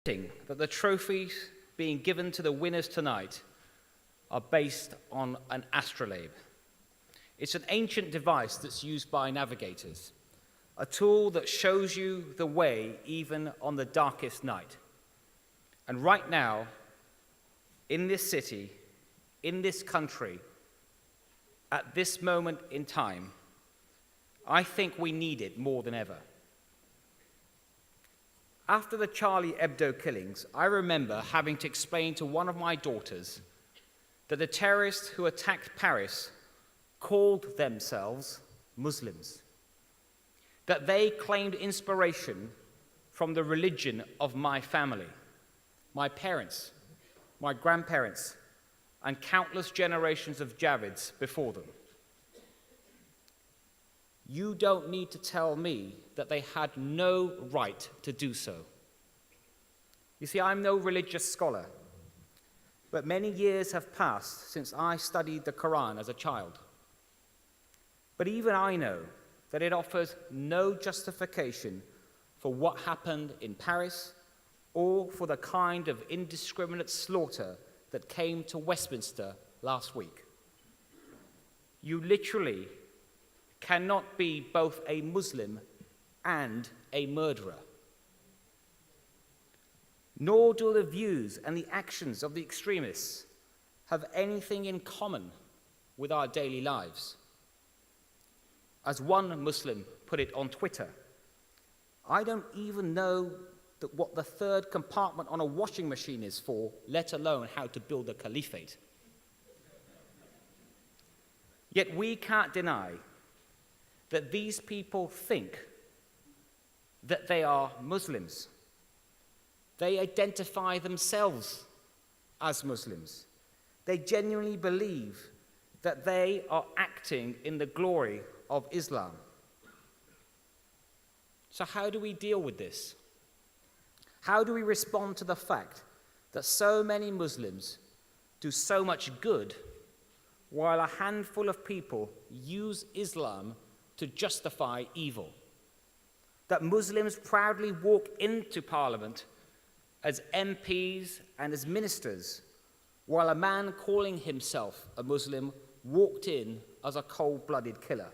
that the trophies being given to the winners tonight are based on an astrolabe. It's an ancient device that's used by navigators, a tool that shows you the way even on the darkest night. And right now, in this city, in this country, at this moment in time, I think we need it more than ever. After the Charlie Hebdo killings, I remember having to explain to one of my daughters that the terrorists who attacked Paris called themselves Muslims, that they claimed inspiration from the religion of my family, my parents, my grandparents, and countless generations of Javids before them. You don't need to tell me that they had no right to do so. You see, I'm no religious scholar, but many years have passed since I studied the Quran as a child. But even I know that it offers no justification for what happened in Paris or for the kind of indiscriminate slaughter that came to Westminster last week. You literally cannot be both a Muslim and a murderer. Nor do the views and the actions of the extremists have anything in common with our daily lives. As one Muslim put it on Twitter, I don't even know what the third compartment on a washing machine is for, let alone how to build a caliphate. Yet we can't deny that these people think that they are Muslims. They identify themselves as Muslims. They genuinely believe that they are acting in the glory of Islam. So how do we deal with this? How do we respond to the fact that so many Muslims do so much good while a handful of people use Islam to justify evil? That Muslims proudly walk into Parliament as MPs and as ministers, while a man calling himself a Muslim walked in as a cold-blooded killer?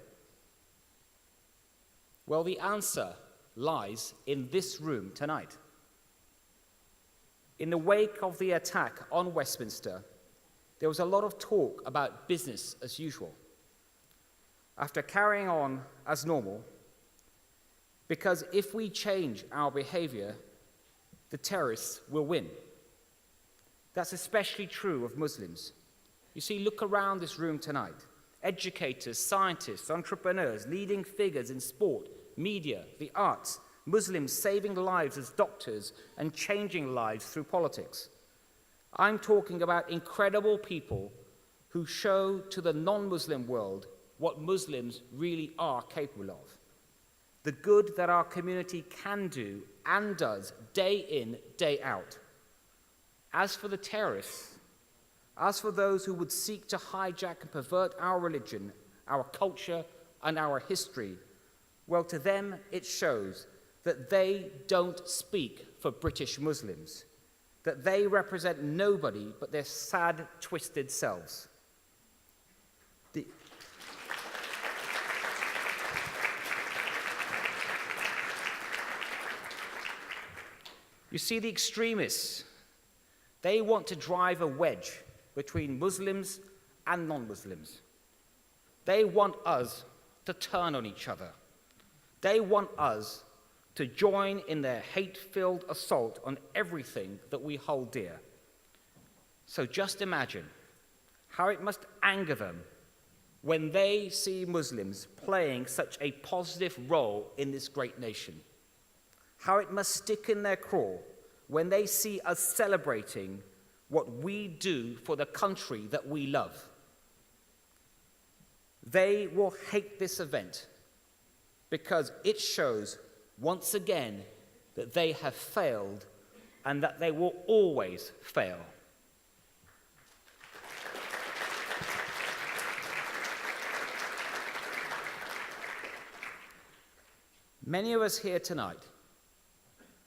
Well, the answer lies in this room tonight. In the wake of the attack on Westminster, there was a lot of talk about business as usual. After carrying on as normal, because if we change our behavior, the terrorists will win. That's especially true of Muslims. You see, look around this room tonight. Educators, scientists, entrepreneurs, leading figures in sport, media, the arts, Muslims saving lives as doctors and changing lives through politics. I'm talking about incredible people who show to the non-Muslim world what Muslims really are capable of. The good that our community can do and does day in, day out. As for the terrorists, as for those who would seek to hijack and pervert our religion, our culture, and our history, well, to them it shows that they don't speak for British Muslims, that they represent nobody but their sad, twisted selves. You see, the extremists, they want to drive a wedge between Muslims and non-Muslims. They want us to turn on each other. They want us to join in their hate-filled assault on everything that we hold dear. So just imagine how it must anger them when they see Muslims playing such a positive role in this great nation. How it must stick in their craw when they see us celebrating what we do for the country that we love. They will hate this event because it shows once again that they have failed and that they will always fail. Many of us here tonight,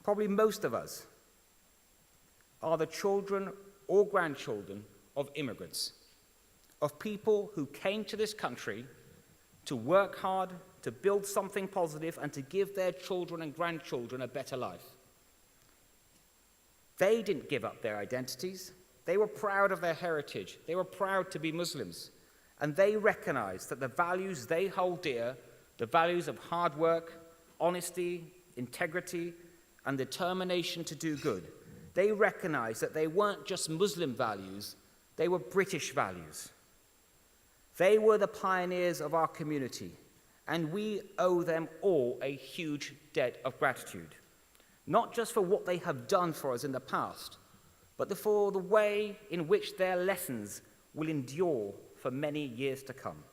probably most of us, are the children or grandchildren of immigrants, of people who came to this country to work hard, to build something positive, and to give their children and grandchildren a better life. They didn't give up their identities. They were proud of their heritage. They were proud to be Muslims. And they recognized that the values they hold dear, the values of hard work, honesty, integrity, and determination to do good, they recognized that they weren't just Muslim values, they were British values. They were the pioneers of our community, and we owe them all a huge debt of gratitude, not just for what they have done for us in the past, but for the way in which their lessons will endure for many years to come.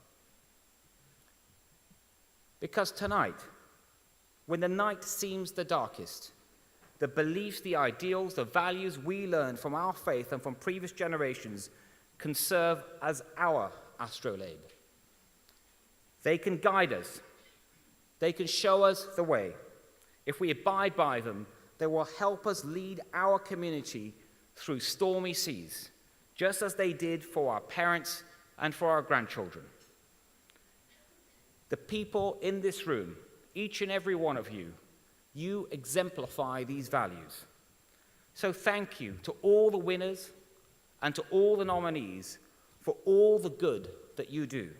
Because tonight, when the night seems the darkest, the beliefs, the ideals, the values we learned from our faith and from previous generations can serve as our astrolabe. They can guide us. They can show us the way. If we abide by them, they will help us lead our community through stormy seas, just as they did for our parents and for our grandchildren. The people in this room, each and every one of you, you exemplify these values. So thank you to all the winners and to all the nominees for all the good that you do.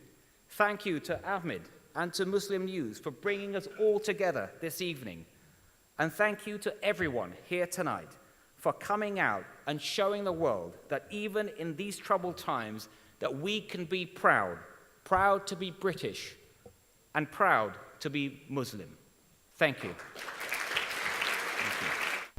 Thank you to Ahmed and to Muslim News for bringing us all together this evening. And thank you to everyone here tonight for coming out and showing the world that even in these troubled times, that we can be proud to be British and proud to be Muslim. Thank you.